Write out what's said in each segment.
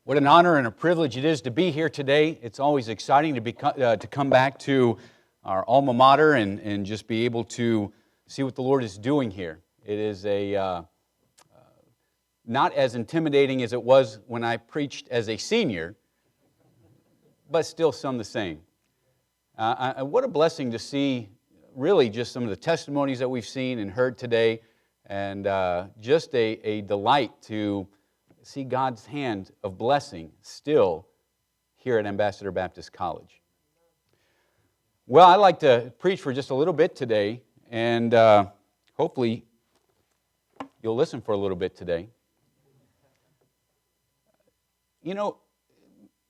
What an honor and a privilege it is to be here today. It's always exciting to come back to our alma mater and just be able to see what the Lord is doing here. It is not as intimidating as it was when I preached as a senior, but still some the same. What a blessing to see really just some of the testimonies that we've seen and heard today, and just a delight to see God's hand of blessing still here at Ambassador Baptist College. Well, I'd like to preach for just a little bit today, and hopefully you'll listen for a little bit today. You know,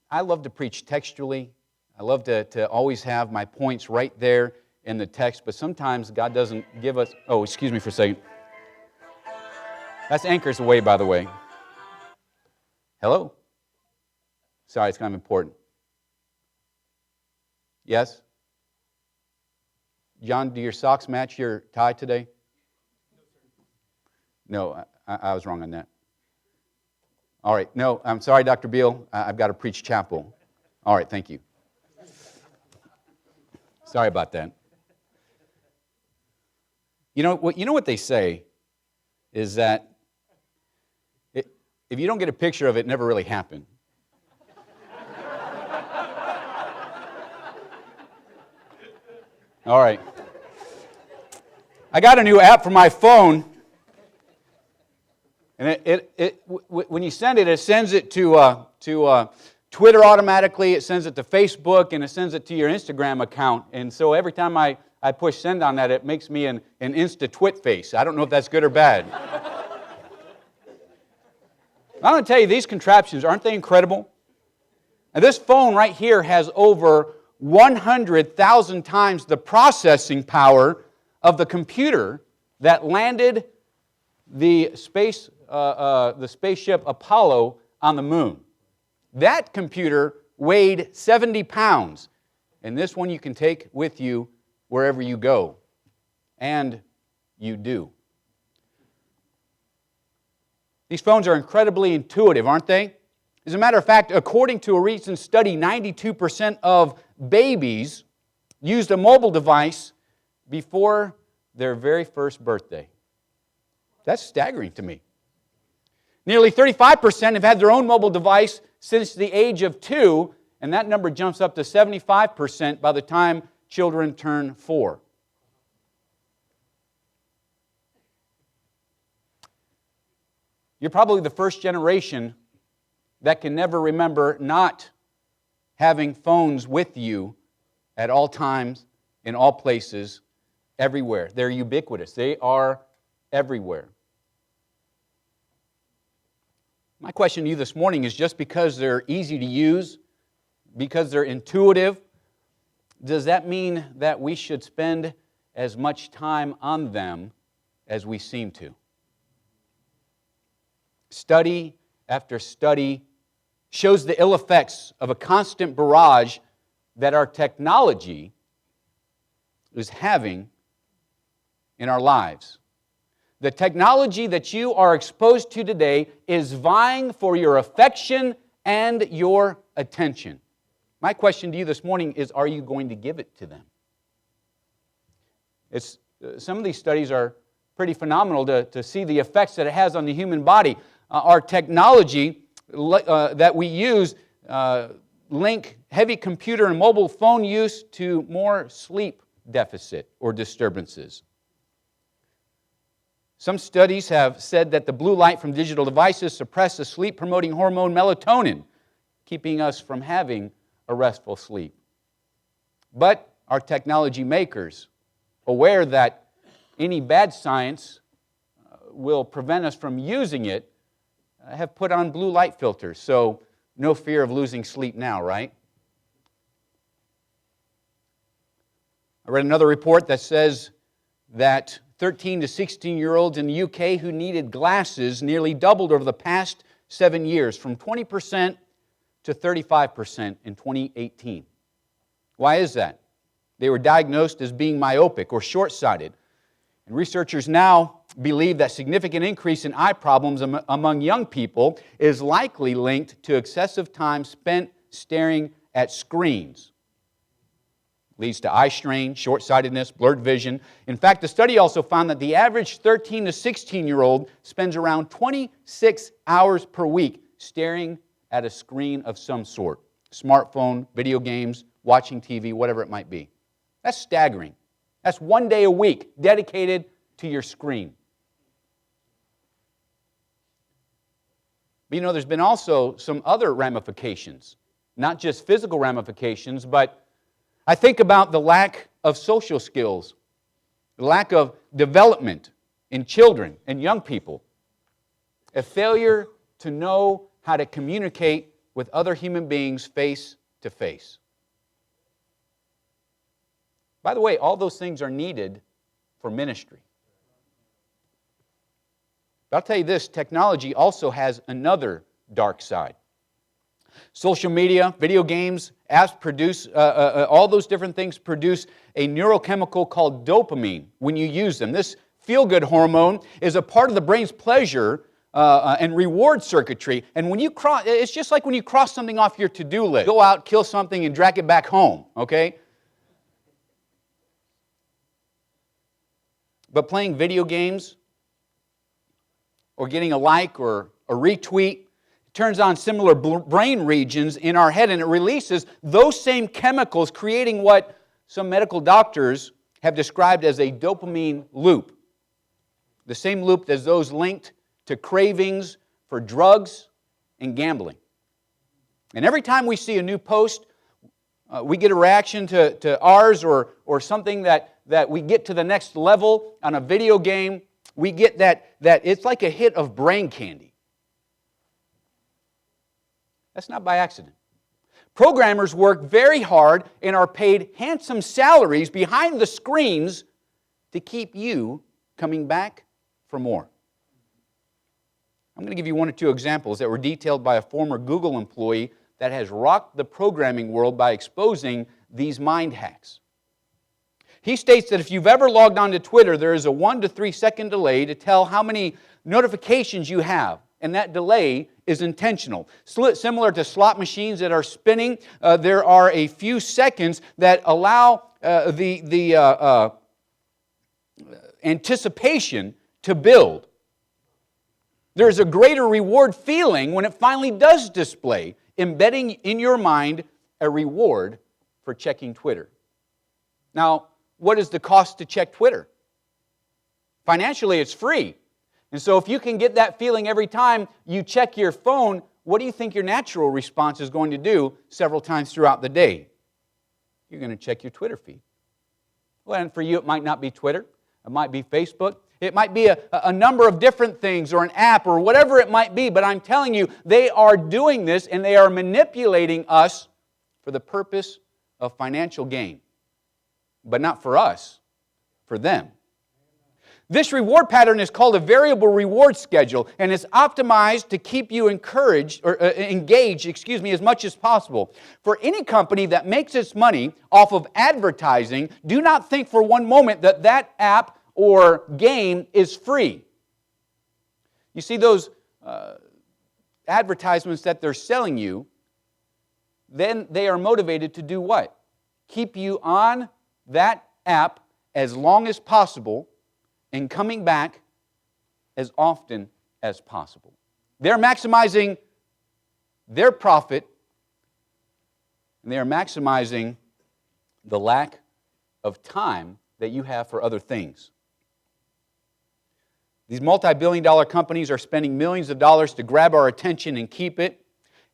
I love to preach textually. I love to always have my points right there in the text, but sometimes God doesn't give us... Oh, excuse me for a second. That's Anchor's away, by the way. Hello? Sorry, it's kind of important. Yes? John, do your socks match your tie today? No, I was wrong on that. All right. No, I'm sorry, Dr. Beal. I've got to preach chapel. All right, thank you. Sorry about that. You know what they say is that if you don't get a picture of it, it never really happened. All right. I got a new app for my phone, and when you send it, it sends it to Twitter automatically, it sends it to Facebook, and it sends it to your Instagram account. And so every time I push send on that, it makes me an Insta-twit face. I don't know if that's good or bad. I'm going to tell you, these contraptions, aren't they incredible? Now, this phone right here has over 100,000 times the processing power of the computer that landed the spaceship Apollo on the moon. That computer weighed 70 pounds, and this one you can take with you wherever you go. And you do. These phones are incredibly intuitive, aren't they? As a matter of fact, according to a recent study, 92% of babies used a mobile device before their very first birthday. That's staggering to me. Nearly 35% have had their own mobile device since the age of 2, and that number jumps up to 75% by the time children turn 4. You're probably the first generation that can never remember not having phones with you at all times, in all places, everywhere. They're ubiquitous. They are everywhere. My question to you this morning is, just because they're easy to use, because they're intuitive, does that mean that we should spend as much time on them as we seem to? Study after study shows the ill effects of a constant barrage that our technology is having in our lives. The technology that you are exposed to today is vying for your affection and your attention. My question to you this morning is, are you going to give it to them? Some of these studies are pretty phenomenal to see the effects that it has on the human body. Our technology that we use link heavy computer and mobile phone use to more sleep deficit or disturbances. Some studies have said that the blue light from digital devices suppress the sleep-promoting hormone melatonin, keeping us from having a restful sleep. But our technology makers, aware that any bad science will prevent us from using it, have put on blue light filters, so no fear of losing sleep now, right? I read another report that says that 13 to 16-year-olds in the UK who needed glasses nearly doubled over the past 7 years, from 20% to 35% in 2018. Why is that? They were diagnosed as being myopic or short-sighted. And researchers now believe that significant increase in eye problems among young people is likely linked to excessive time spent staring at screens. Leads to eye strain, short-sightedness, blurred vision. In fact, the study also found that the average 13 to 16-year-old spends around 26 hours per week staring at a screen of some sort. Smartphone, video games, watching TV, whatever it might be. That's staggering. That's one day a week dedicated to your screen. But you know, there's been also some other ramifications, not just physical ramifications, but I think about the lack of social skills, the lack of development in children and young people, a failure to know how to communicate with other human beings face to face. By the way, all those things are needed for ministry. But I'll tell you this, technology also has another dark side. Social media, video games, apps produce, all those different things produce a neurochemical called dopamine when you use them. This feel-good hormone is a part of the brain's pleasure and reward circuitry. And when you cross, it's just like when you cross something off your to-do list. Go out, kill something, and drag it back home, okay? But playing video games or getting a like or a retweet turns on similar brain regions in our head, and it releases those same chemicals, creating what some medical doctors have described as a dopamine loop. The same loop as those linked to cravings for drugs and gambling. And every time we see a new post, we get a reaction to ours or something that we get to the next level on a video game. We get that it's like a hit of brain candy. That's not by accident. Programmers work very hard and are paid handsome salaries behind the screens to keep you coming back for more. I'm going to give you one or two examples that were detailed by a former Google employee that has rocked the programming world by exposing these mind hacks. He states that if you've ever logged on to Twitter, there is a 1 to 3 second delay to tell how many notifications you have. And that delay is intentional. Similar to slot machines that are spinning, there are a few seconds that allow the anticipation to build. There's a greater reward feeling when it finally does display, embedding in your mind a reward for checking Twitter. Now, what is the cost to check Twitter? Financially, it's free. And so if you can get that feeling every time you check your phone, what do you think your natural response is going to do several times throughout the day? You're going to check your Twitter feed. Well, and for you, it might not be Twitter. It might be Facebook. It might be a number of different things or an app or whatever it might be. But I'm telling you, they are doing this and they are manipulating us for the purpose of financial gain. But not for us, for them. This reward pattern is called a variable reward schedule, and it's optimized to keep you engaged, as much as possible. For any company that makes its money off of advertising, do not think for one moment that that app or game is free. You see those advertisements that they're selling you, then they are motivated to do what? Keep you on that app as long as possible and coming back as often as possible. They're maximizing their profit, and they are maximizing the lack of time that you have for other things. These multi-billion-dollar companies are spending millions of dollars to grab our attention and keep it,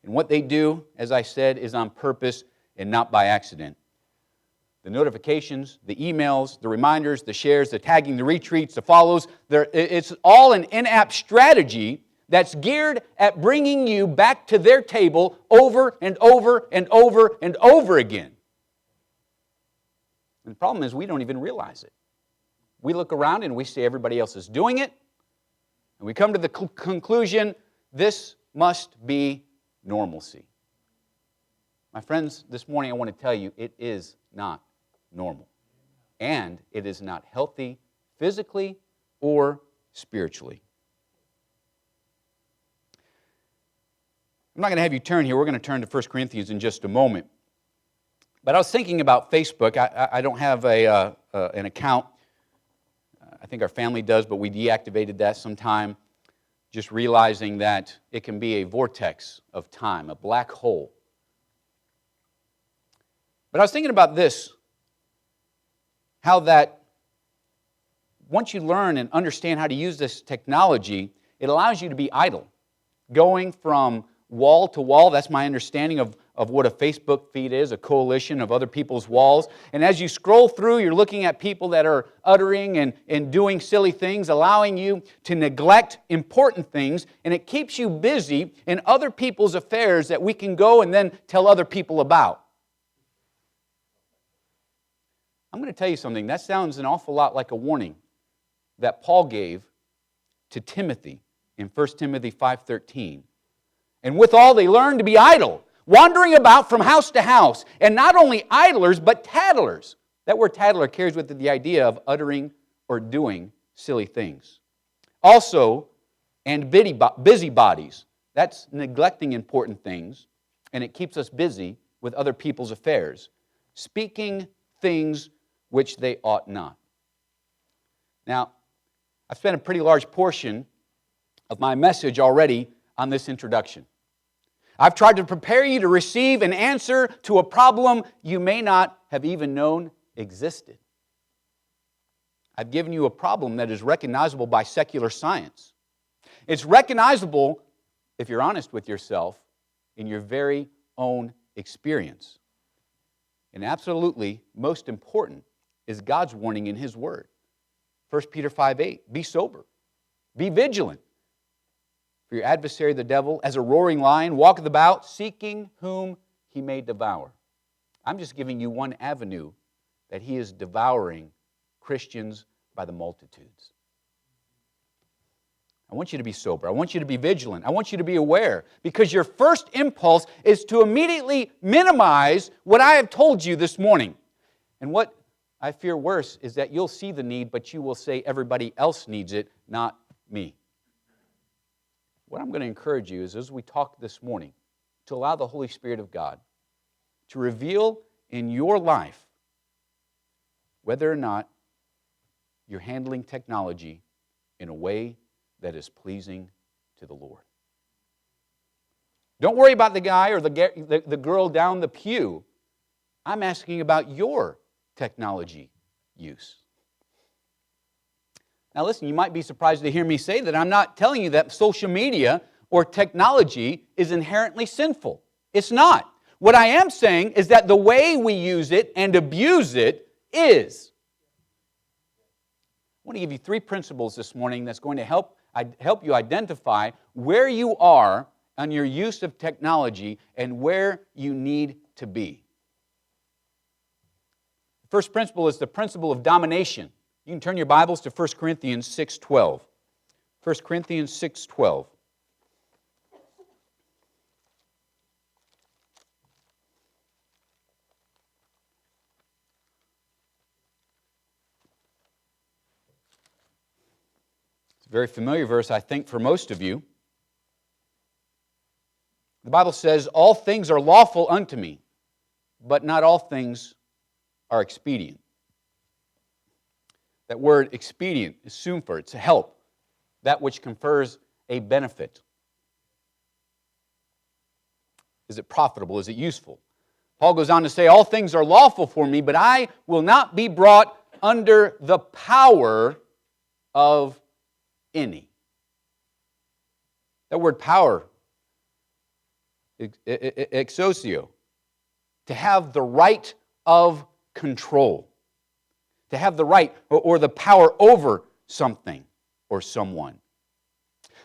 and what they do, as I said, is on purpose and not by accident. The notifications, the emails, the reminders, the shares, the tagging, the retweets, the follows, it's all an in-app strategy that's geared at bringing you back to their table over and over and over and over again. And the problem is we don't even realize it. We look around and we see everybody else is doing it, and we come to the conclusion, this must be normalcy. My friends, this morning I want to tell you it is not normal. And it is not healthy physically or spiritually. I'm not going to have you turn here. We're going to turn to 1 Corinthians in just a moment. But I was thinking about Facebook. I don't have an account. I think our family does, but we deactivated that sometime, just realizing that it can be a vortex of time, a black hole. But I was thinking about this, how that once you learn and understand how to use this technology, it allows you to be idle, going from wall to wall. That's my understanding of what a Facebook feed is, a coalition of other people's walls. And as you scroll through, you're looking at people that are uttering and doing silly things, allowing you to neglect important things, and it keeps you busy in other people's affairs that we can go and then tell other people about. I'm going to tell you something. That sounds an awful lot like a warning that Paul gave to Timothy in 1 Timothy 5:13. And withal they learn to be idle, wandering about from house to house, and not only idlers, but tattlers. That word tattler carries with it the idea of uttering or doing silly things. Also, and busybodies. That's neglecting important things, and it keeps us busy with other people's affairs, speaking things which they ought not. Now, I've spent a pretty large portion of my message already on this introduction. I've tried to prepare you to receive an answer to a problem you may not have even known existed. I've given you a problem that is recognizable by secular science. It's recognizable, if you're honest with yourself, in your very own experience. And absolutely, most important is God's warning in His Word. 1 Peter 5:8, be sober, be vigilant. For your adversary, the devil, as a roaring lion, walketh about, seeking whom he may devour. I'm just giving you one avenue that he is devouring Christians by the multitudes. I want you to be sober. I want you to be vigilant. I want you to be aware, because your first impulse is to immediately minimize what I have told you this morning. And what I fear worse is that you'll see the need, but you will say everybody else needs it, not me. What I'm going to encourage you is, as we talk this morning, to allow the Holy Spirit of God to reveal in your life whether or not you're handling technology in a way that is pleasing to the Lord. Don't worry about the guy or the girl down the pew. I'm asking about your technology use. Now listen, you might be surprised to hear me say that I'm not telling you that social media or technology is inherently sinful. It's not. What I am saying is that the way we use it and abuse it is. I want to give you 3 principles this morning that's going to help you identify where you are on your use of technology and where you need to be. The first principle is the principle of domination. You can turn your Bibles to 1 Corinthians 6:12. 1 Corinthians 6:12. It's a very familiar verse, I think, for most of you. The Bible says, all things are lawful unto me, but not all things are expedient. That word expedient is sumfer, it's a help, that which confers a benefit. Is it profitable? Is it useful? Paul goes on to say, all things are lawful for me, but I will not be brought under the power of any. That word power, exousia, to have the right of control. To have the right or the power over something or someone.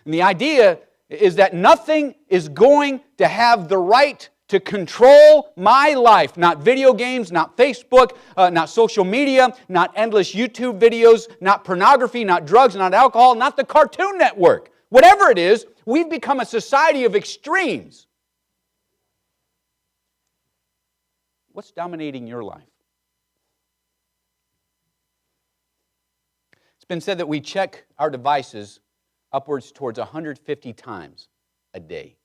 And the idea is that nothing is going to have the right to control my life. Not video games, not Facebook, not social media, not endless YouTube videos, not pornography, not drugs, not alcohol, not the Cartoon Network. Whatever it is, we've become a society of extremes. What's dominating your life? It's been said that we check our devices upwards towards 150 times a day.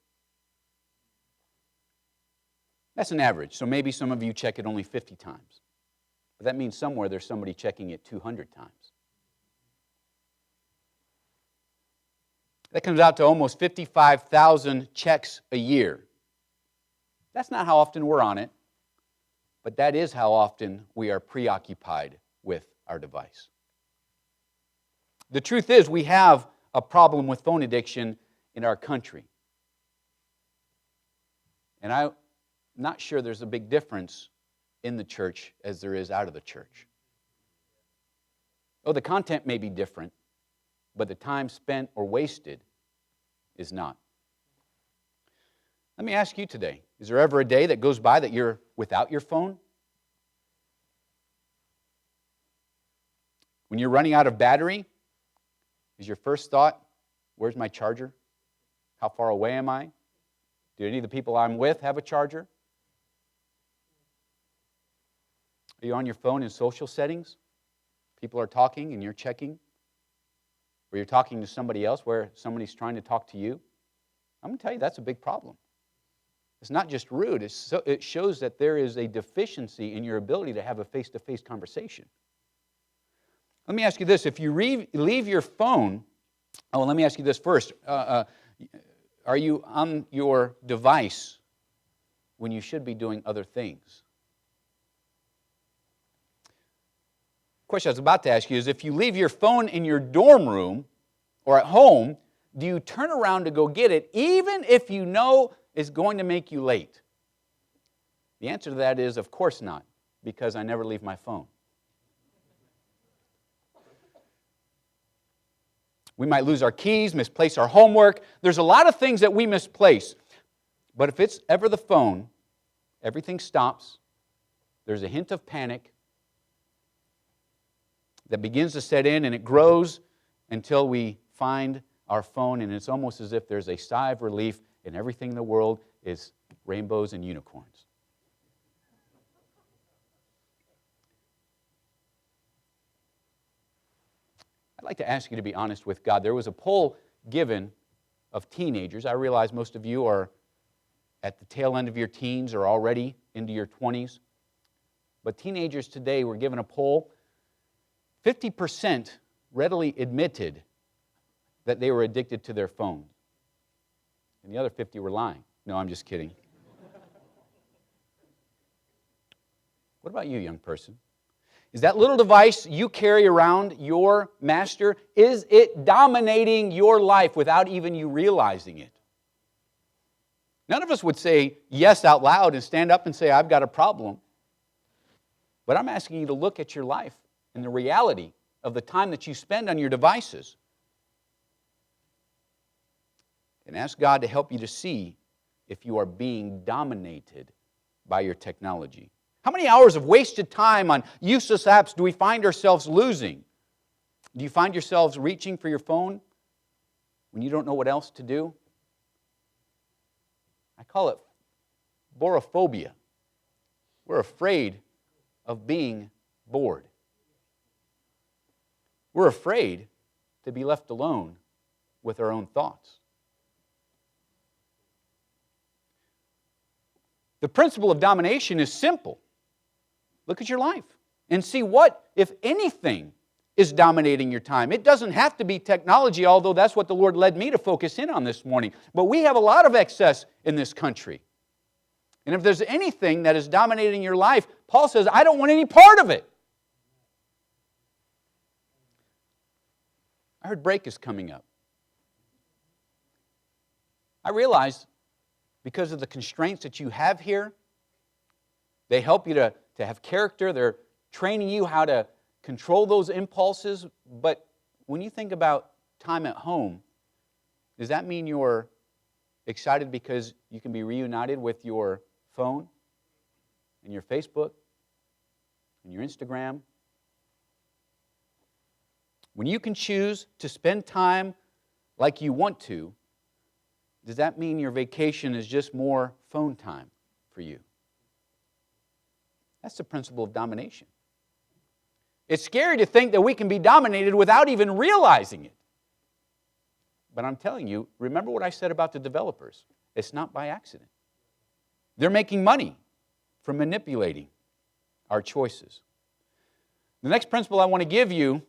That's an average, so maybe some of you check it only 50 times. But that means somewhere there's somebody checking it 200 times. That comes out to almost 55,000 checks a year. That's not how often we're on it, but that is how often we are preoccupied with our device. The truth is, we have a problem with phone addiction in our country. And I'm not sure there's a big difference in the church as there is out of the church. Oh, the content may be different, but the time spent or wasted is not. Let me ask you today, is there ever a day that goes by that you're without your phone? When you're running out of battery, is your first thought, where's my charger? How far away am I? Do any of the people I'm with have a charger? Are you on your phone in social settings? People are talking and you're checking? Or you're talking to somebody else where somebody's trying to talk to you? I'm going to tell you that's a big problem. It's not just rude. It shows that there is a deficiency in your ability to have a face-to-face conversation. Let me ask you this. If you leave your phone, let me ask you this first. Are you on your device when you should be doing other things? The question I was about to ask you is, if you leave your phone in your dorm room or at home, do you turn around to go get it even if you know it's going to make you late? The answer to that is, of course not, because I never leave my phone. We might lose our keys, misplace our homework. There's a lot of things that we misplace. But if it's ever the phone, everything stops. There's a hint of panic that begins to set in, and it grows until we find our phone, and it's almost as if there's a sigh of relief, and everything in the world is rainbows and unicorns. I'd like to ask you to be honest with God. There was a poll given of teenagers. I realize most of you are at the tail end of your teens or already into your 20s. But teenagers today were given a poll. 50% readily admitted that they were addicted to their phone. And the other 50 were lying. No, I'm just kidding. What about you, young person? Is that little device you carry around your master, is it dominating your life without even you realizing it? None of us would say yes out loud and stand up and say, I've got a problem. But I'm asking you to look at your life and the reality of the time that you spend on your devices. And ask God to help you to see if you are being dominated by your technology. How many hours of wasted time on useless apps do we find ourselves losing? Do you find yourselves reaching for your phone when you don't know what else to do? I call it borophobia. We're afraid of being bored. We're afraid to be left alone with our own thoughts. The principle of domination is simple. Look at your life and see what, if anything, is dominating your time. It doesn't have to be technology, although that's what the Lord led me to focus in on this morning. But we have a lot of excess in this country. And if there's anything that is dominating your life, Paul says, I don't want any part of it. I heard break is coming up. I realize because of the constraints that you have here, they help you to have character. They're training you how to control those impulses. But when you think about time at home, does that mean you're excited because you can be reunited with your phone and your Facebook and your Instagram? When you can choose to spend time like you want to, does that mean your vacation is just more phone time for you? That's the principle of domination. It's scary to think that we can be dominated without even realizing it. But I'm telling you, remember what I said about the developers. It's not by accident. They're making money from manipulating our choices. The next principle I want to give you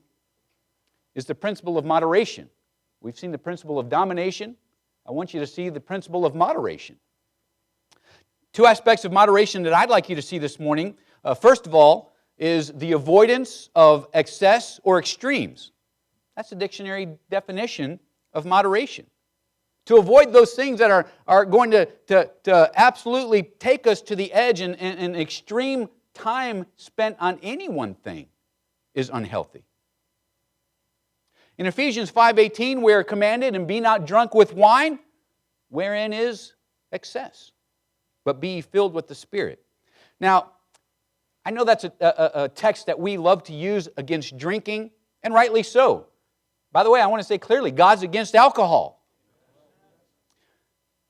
is the principle of moderation. We've seen the principle of domination. I want you to see the principle of moderation. Two aspects of moderation that I'd like you to see this morning. First of all, is the avoidance of excess or extremes. That's the dictionary definition of moderation. To avoid those things that are going to absolutely take us to the edge, and extreme time spent on any one thing is unhealthy. In Ephesians 5:18, we are commanded, and be not drunk with wine, wherein is excess, but be filled with the Spirit. Now, I know that's a text that we love to use against drinking, and rightly so. By the way, I want to say clearly, God's against alcohol.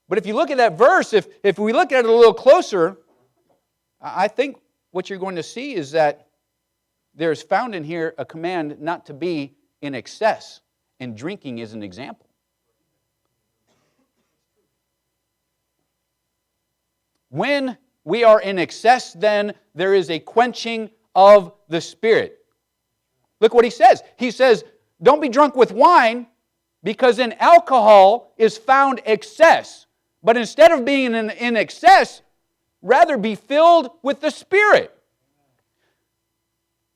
But if you look at that verse, if we look at it a little closer, I think what you're going to see is that there's found in here a command not to be in excess, and drinking is an example. When we are in excess, then there is a quenching of the Spirit. Look what he says. He says, don't be drunk with wine, because in alcohol is found excess. But instead of being in excess, rather be filled with the Spirit.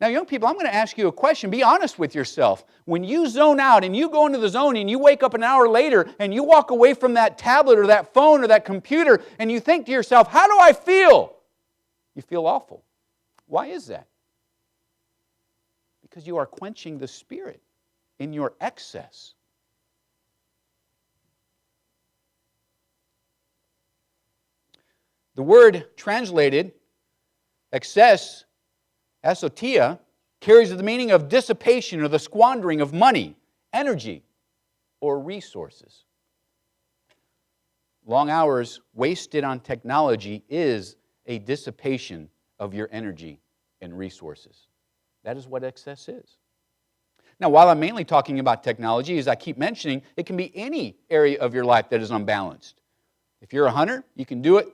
Now, young people, I'm going to ask you a question. Be honest with yourself. When you zone out and you go into the zone and you wake up an hour later and you walk away from that tablet or that phone or that computer and you think to yourself, how do I feel? You feel awful. Why is that? Because you are quenching the Spirit in your excess. The word translated excess, asotia, carries the meaning of dissipation or the squandering of money, energy, or resources. Long hours wasted on technology is a dissipation of your energy and resources. That is what excess is. Now, while I'm mainly talking about technology, as I keep mentioning, it can be any area of your life that is unbalanced. If you're a hunter, you can do it.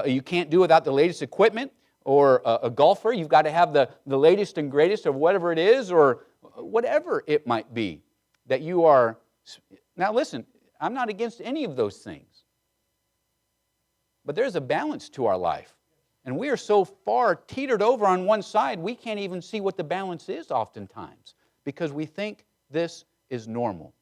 You can't do it without the latest equipment. Or a golfer, you've got to have the latest and greatest of whatever it is, or whatever it might be that you are. Now listen, I'm not against any of those things. But there's a balance to our life. And we are so far teetered over on one side, we can't even see what the balance is oftentimes, because we think this is normal.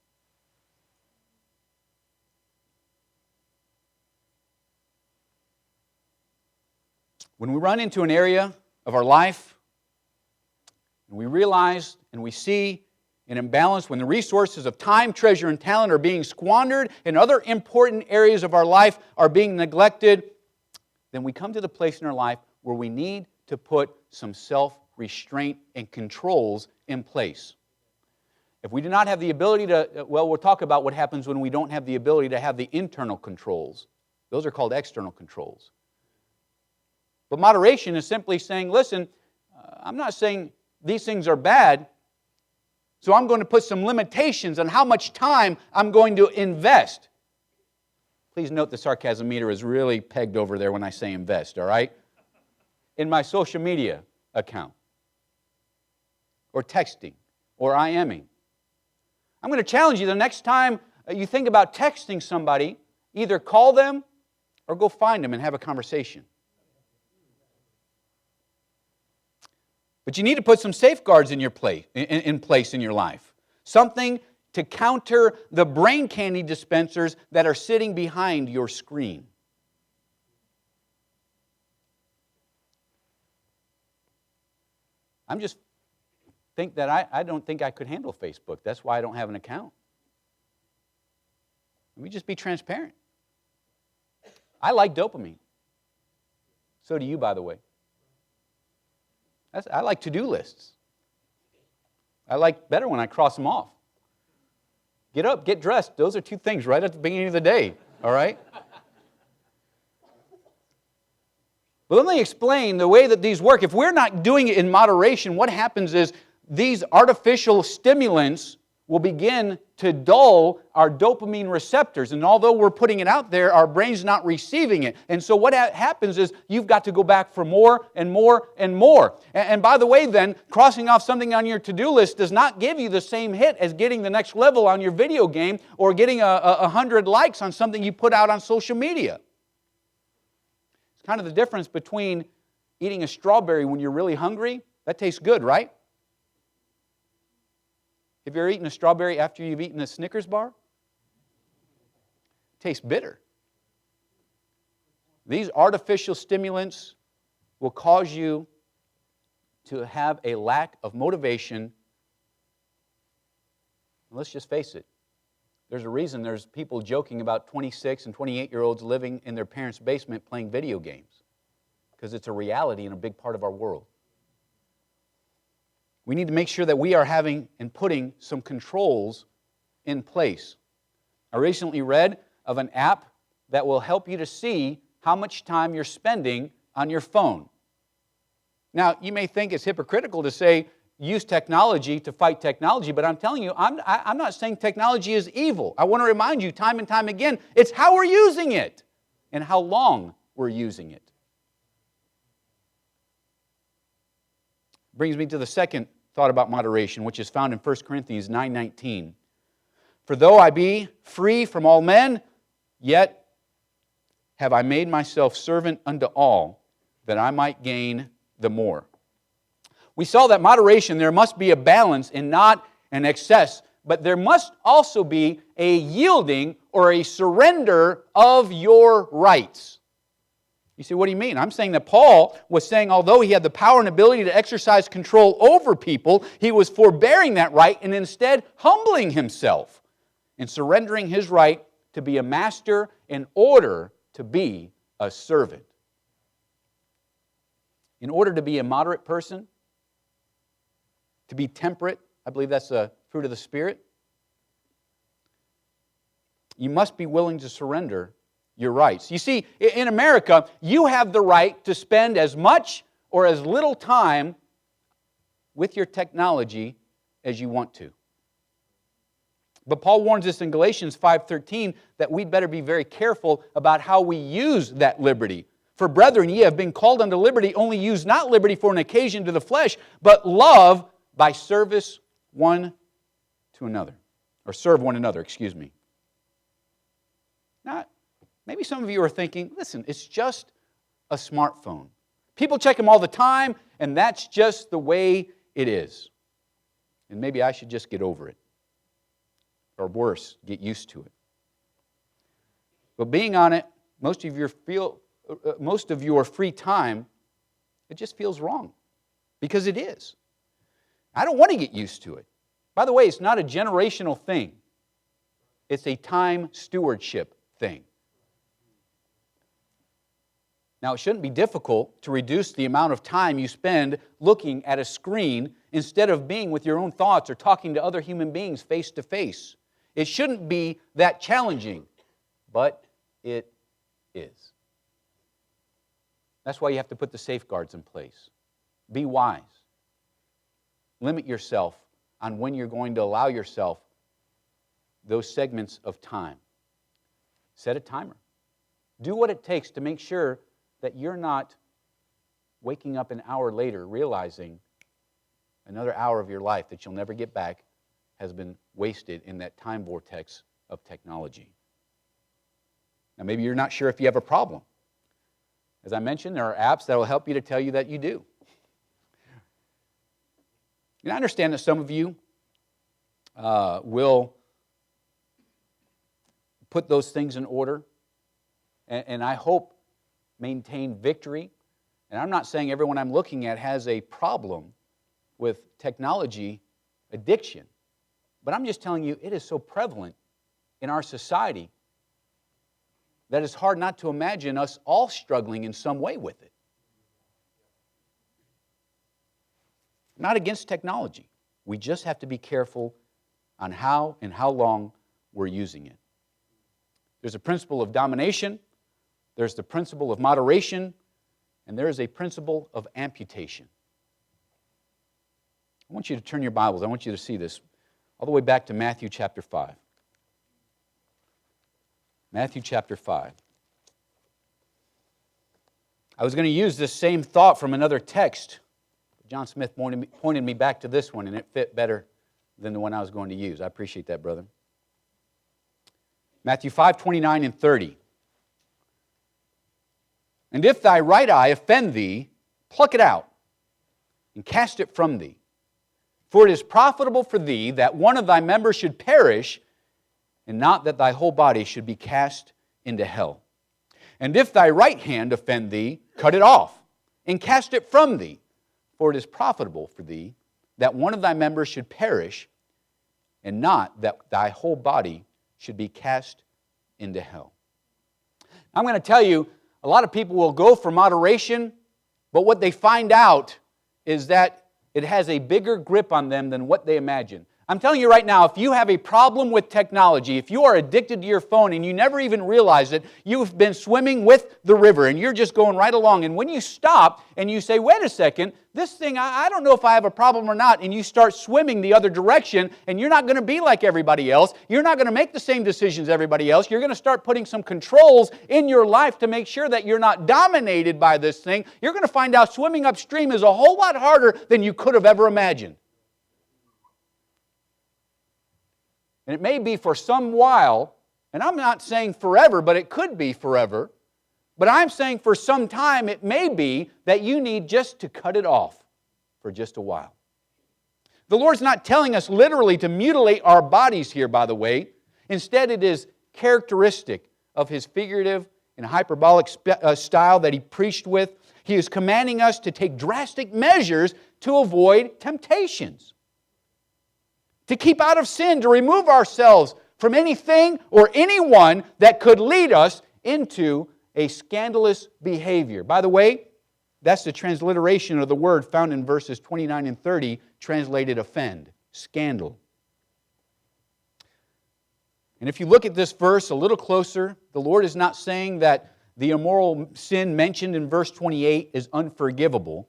When we run into an area of our life, and we realize and we see an imbalance, when the resources of time, treasure, and talent are being squandered, and other important areas of our life are being neglected, then we come to the place in our life where we need to put some self-restraint and controls in place. If we do not have the ability to, well, we'll talk about what happens when we don't have the ability to have the internal controls. Those are called external controls. But moderation is simply saying, listen, I'm not saying these things are bad, so I'm going to put some limitations on how much time I'm going to invest. Please note the sarcasm meter is really pegged over there when I say invest, all right? In my social media account, or texting, or IMing. I'm going to challenge you the next time you think about texting somebody, either call them or go find them and have a conversation. But you need to put some safeguards in place in your life. Something to counter the brain candy dispensers that are sitting behind your screen. I'm just think that I don't think I could handle Facebook. That's why I don't have an account. Let me just be transparent. I like dopamine. So do you, by the way. I like to-do lists. I like better when I cross them off. Get up, get dressed. Those are two things right at the beginning of the day, all right? But let me explain the way that these work. If we're not doing it in moderation, what happens is these artificial stimulants will begin to dull our dopamine receptors. And although we're putting it out there, our brain's not receiving it. And so what happens is you've got to go back for more and more and more. And by the way then, crossing off something on your to-do list does not give you the same hit as getting the next level on your video game or getting 100 likes on something you put out on social media. It's kind of the difference between eating a strawberry when you're really hungry. That tastes good, right? Have you ever eaten a strawberry after you've eaten a Snickers bar? It tastes bitter. These artificial stimulants will cause you to have a lack of motivation. Let's just face it. There's a reason there's people joking about 26 and 28-year-olds living in their parents' basement playing video games, because it's a reality in a big part of our world. We need to make sure that we are having and putting some controls in place. I recently read of an app that will help you to see how much time you're spending on your phone. Now, you may think it's hypocritical to say use technology to fight technology, but I'm telling you, I'm not saying technology is evil. I want to remind you time and time again, it's how we're using it and how long we're using it. Brings me to the second thought about moderation, which is found in 1 Corinthians 9:19. For though I be free from all men, yet have I made myself servant unto all, that I might gain the more. We saw that moderation, there must be a balance and not an excess, but there must also be a yielding or a surrender of your rights. You say, what do you mean? I'm saying that Paul was saying although he had the power and ability to exercise control over people, he was forbearing that right and instead humbling himself and surrendering his right to be a master in order to be a servant. In order to be a moderate person, to be temperate, I believe that's a fruit of the Spirit, you must be willing to surrender your rights. You see, in America, you have the right to spend as much or as little time with your technology as you want to. But Paul warns us in Galatians 5:13 that we'd better be very careful about how we use that liberty. For brethren, ye have been called unto liberty, only use not liberty for an occasion to the flesh, but love by service one to another. Or serve one another, excuse me. Now, maybe some of you are thinking, listen, it's just a smartphone. People check them all the time, and that's just the way it is. And maybe I should just get over it. Or worse, get used to it. But being on it, most of your free time, it just feels wrong. Because it is. I don't want to get used to it. By the way, it's not a generational thing. It's a time stewardship thing. Now, it shouldn't be difficult to reduce the amount of time you spend looking at a screen instead of being with your own thoughts or talking to other human beings face to face. It shouldn't be that challenging, but it is. That's why you have to put the safeguards in place. Be wise. Limit yourself on when you're going to allow yourself those segments of time. Set a timer. Do what it takes to make sure that you're not waking up an hour later realizing another hour of your life that you'll never get back has been wasted in that time vortex of technology. Now, maybe you're not sure if you have a problem. As I mentioned, there are apps that will help you to tell you that you do. And I understand that some of you will put those things in order, and I hope maintain victory. And I'm not saying everyone I'm looking at has a problem with technology addiction, but I'm just telling you it is so prevalent in our society that it's hard not to imagine us all struggling in some way with it. I'm not against technology. We just have to be careful on how and how long we're using it. There's a principle of domination, there's the principle of moderation, and there is a principle of amputation. I want you to turn your Bibles. I want you to see this all the way back to Matthew chapter 5. Matthew chapter 5. I was going to use this same thought from another text. John Smith pointed me back to this one, and it fit better than the one I was going to use. I appreciate that, brother. Matthew 5:29 and 30. And if thy right eye offend thee, pluck it out, and cast it from thee. For it is profitable for thee that one of thy members should perish, and not that thy whole body should be cast into hell. And if thy right hand offend thee, cut it off, and cast it from thee. For it is profitable for thee that one of thy members should perish, and not that thy whole body should be cast into hell. I'm going to tell you, a lot of people will go for moderation, but what they find out is that it has a bigger grip on them than what they imagine. I'm telling you right now, if you have a problem with technology, if you are addicted to your phone and you never even realize it, you've been swimming with the river and you're just going right along. And when you stop and you say, wait a second, this thing, I don't know if I have a problem or not, and you start swimming the other direction, and you're not going to be like everybody else. You're not going to make the same decisions everybody else. You're going to start putting some controls in your life to make sure that you're not dominated by this thing. You're going to find out swimming upstream is a whole lot harder than you could have ever imagined. And it may be for some while, and I'm not saying forever, but it could be forever. But I'm saying for some time it may be that you need just to cut it off for just a while. The Lord's not telling us literally to mutilate our bodies here, by the way. Instead, it is characteristic of His figurative and hyperbolic style that He preached with. He is commanding us to take drastic measures to avoid temptations, to keep out of sin, to remove ourselves from anything or anyone that could lead us into a scandalous behavior. By the way, that's the transliteration of the word found in verses 29 and 30, translated offend, scandal. And if you look at this verse a little closer, the Lord is not saying that the immoral sin mentioned in verse 28 is unforgivable.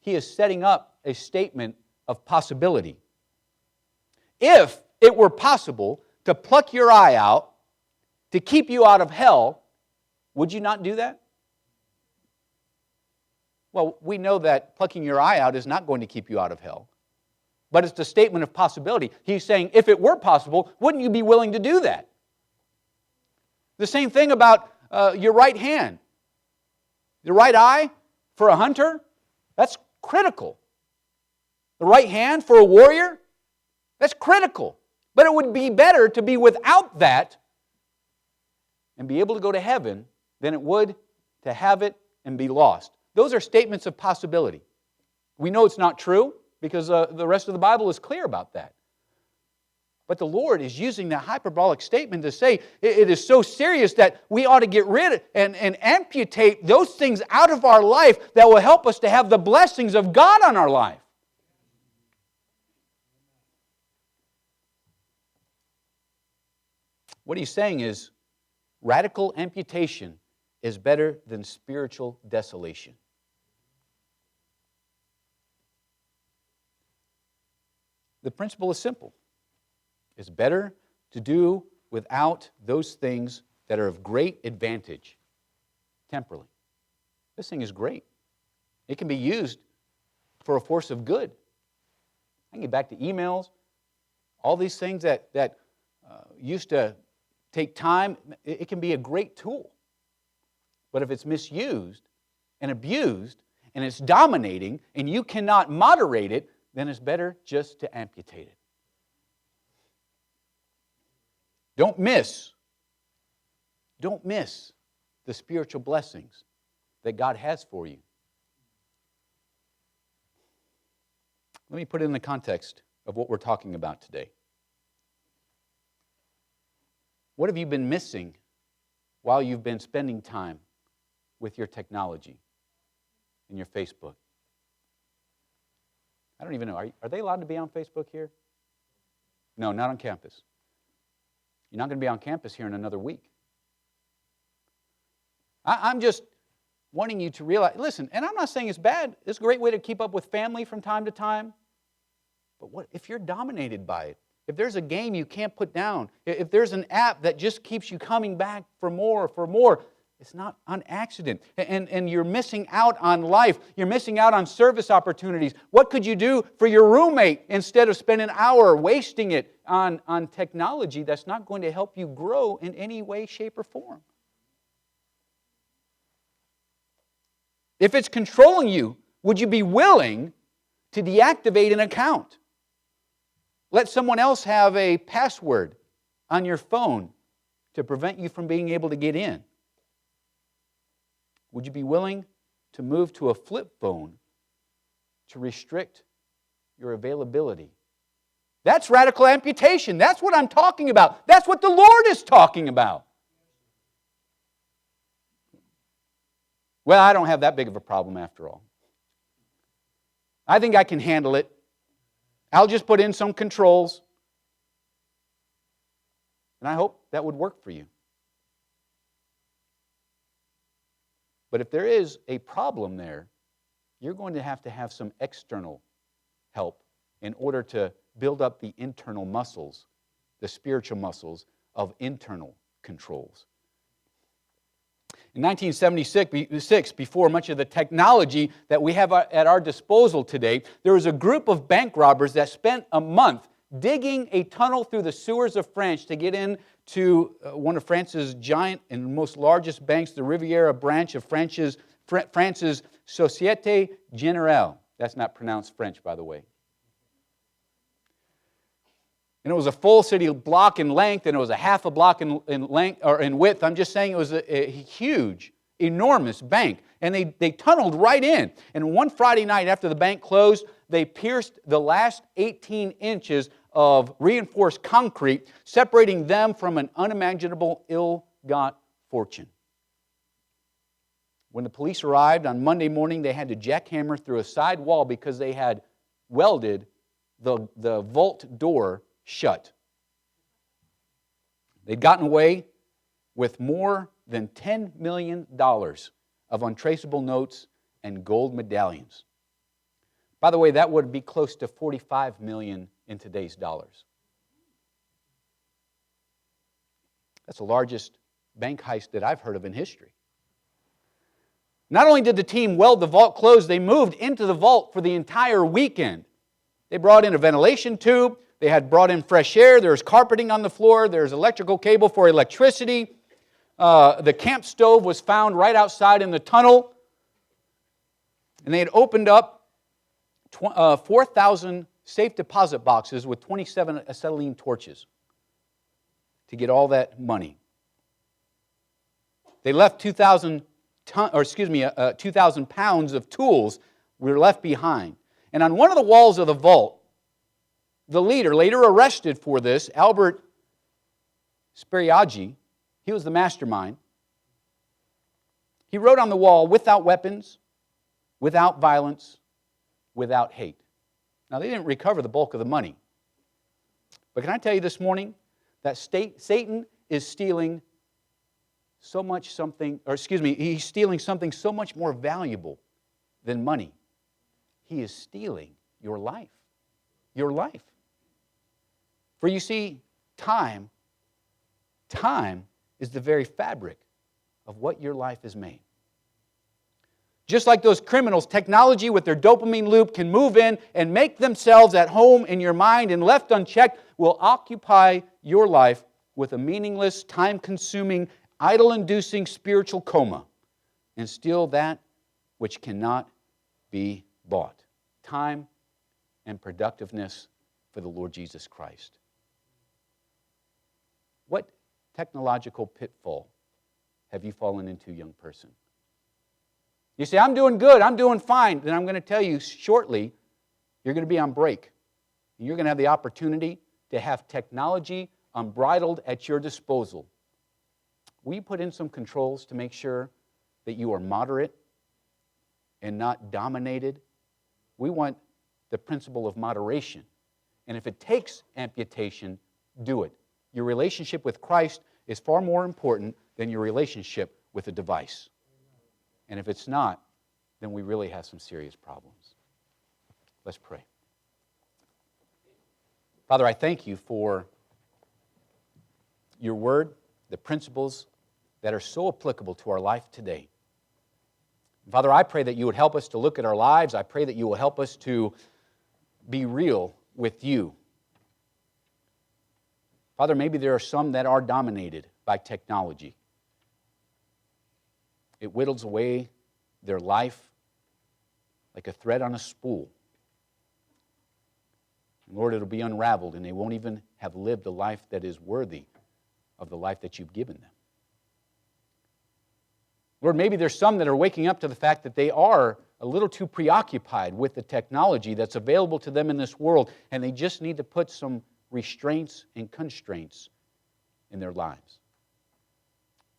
He is setting up a statement of possibility. If it were possible to pluck your eye out, to keep you out of hell, would you not do that? Well, we know that plucking your eye out is not going to keep you out of hell. But it's a statement of possibility. He's saying, if it were possible, wouldn't you be willing to do that? The same thing about your right hand. The right eye for a hunter, that's critical. The right hand for a warrior, that's critical. But it would be better to be without that and be able to go to heaven than it would to have it and be lost. Those are statements of possibility. We know it's not true because the rest of the Bible is clear about that. But the Lord is using that hyperbolic statement to say it is so serious that we ought to get rid and amputate those things out of our life that will help us to have the blessings of God on our life. What he's saying is radical amputation is better than spiritual desolation. The principle is simple. It's better to do without those things that are of great advantage temporally. This thing is great. It can be used for a force of good. I can get back to emails, all these things that used to take time. It can be a great tool. But if it's misused and abused and it's dominating and you cannot moderate it, then it's better just to amputate it. Don't miss the spiritual blessings that God has for you. Let me put it in the context of what we're talking about today. What have you been missing while you've been spending time with your technology and your Facebook? I don't even know. Are they allowed to be on Facebook here? No, not on campus. You're not going to be on campus here in another week. I'm just wanting you to realize, listen, and I'm not saying it's bad. It's a great way to keep up with family from time to time. But what if you're dominated by it? If there's a game you can't put down, if there's an app that just keeps you coming back for more, it's not on accident. And you're missing out on life. You're missing out on service opportunities. What could you do for your roommate instead of spending an hour wasting it on technology that's not going to help you grow in any way, shape, or form? If it's controlling you, would you be willing to deactivate an account? Let someone else have a password on your phone to prevent you from being able to get in. Would you be willing to move to a flip phone to restrict your availability? That's radical amputation. That's what I'm talking about. That's what the Lord is talking about. Well, I don't have that big of a problem after all. I think I can handle it. I'll just put in some controls. And I hope that would work for you. But if there is a problem there, you're going to have some external help in order to build up the internal muscles, the spiritual muscles of internal controls. In 1976, before much of the technology that we have at our disposal today, there was a group of bank robbers that spent a month digging a tunnel through the sewers of France to get into one of France's giant and most largest banks, the Riviera branch of France's Société Générale. That's not pronounced French, by the way. And it was a full city block in length, and it was a half a block in length or in width. I'm just saying it was a huge, enormous bank. And they tunneled right in. And one Friday night after the bank closed, they pierced the last 18 inches of reinforced concrete, separating them from an unimaginable ill-got fortune. When the police arrived on Monday morning, they had to jackhammer through a side wall because they had welded the vault door shut. They'd gotten away with more than $10 million of untraceable notes and gold medallions. By the way, that would be close to $45 million in today's dollars. That's the largest bank heist that I've heard of in history. Not only did the team weld the vault closed, they moved into the vault for the entire weekend. They brought in a ventilation tube. They had brought in fresh air. There was carpeting on the floor. There's electrical cable for electricity. The camp stove was found right outside in the tunnel. And they had opened up 4,000 safe deposit boxes with 27 acetylene torches to get all that money. They left 2,000 pounds of tools were left behind. And on one of the walls of the vault, the leader, later arrested for this, Albert Speriaggi, he was the mastermind. He wrote on the wall, "Without weapons, without violence, without hate." Now, they didn't recover the bulk of the money. But can I tell you this morning that Satan is stealing he's stealing something so much more valuable than money. He is stealing your life. Your life. For you see, time is the very fabric of what your life is made. Just like those criminals, technology with their dopamine loop can move in and make themselves at home in your mind, and left unchecked will occupy your life with a meaningless, time-consuming, idol-inducing spiritual coma and steal that which cannot be bought. Time and productiveness for the Lord Jesus Christ. What technological pitfall have you fallen into, young person? You say, "I'm doing good, I'm doing fine." Then I'm going to tell you shortly, you're going to be on break. And you're going to have the opportunity to have technology unbridled at your disposal. Will you put in some controls to make sure that you are moderate and not dominated? We want the principle of moderation. And if it takes amputation, do it. Your relationship with Christ is far more important than your relationship with a device. And if it's not, then we really have some serious problems. Let's pray. Father, I thank you for your word, the principles that are so applicable to our life today. Father, I pray that you would help us to look at our lives. I pray that you will help us to be real with you. Father, maybe there are some that are dominated by technology. It whittles away their life like a thread on a spool. Lord, it'll be unraveled, and they won't even have lived a life that is worthy of the life that you've given them. Lord, maybe there's some that are waking up to the fact that they are a little too preoccupied with the technology that's available to them in this world, and they just need to put some restraints and constraints in their lives.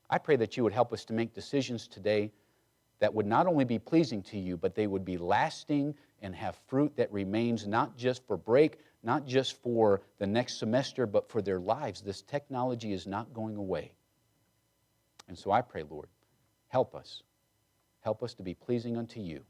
I pray that you would help us to make decisions today that would not only be pleasing to you, but they would be lasting and have fruit that remains not just for break, not just for the next semester, but for their lives. This technology is not going away. And so I pray, Lord, help us. Help us to be pleasing unto you.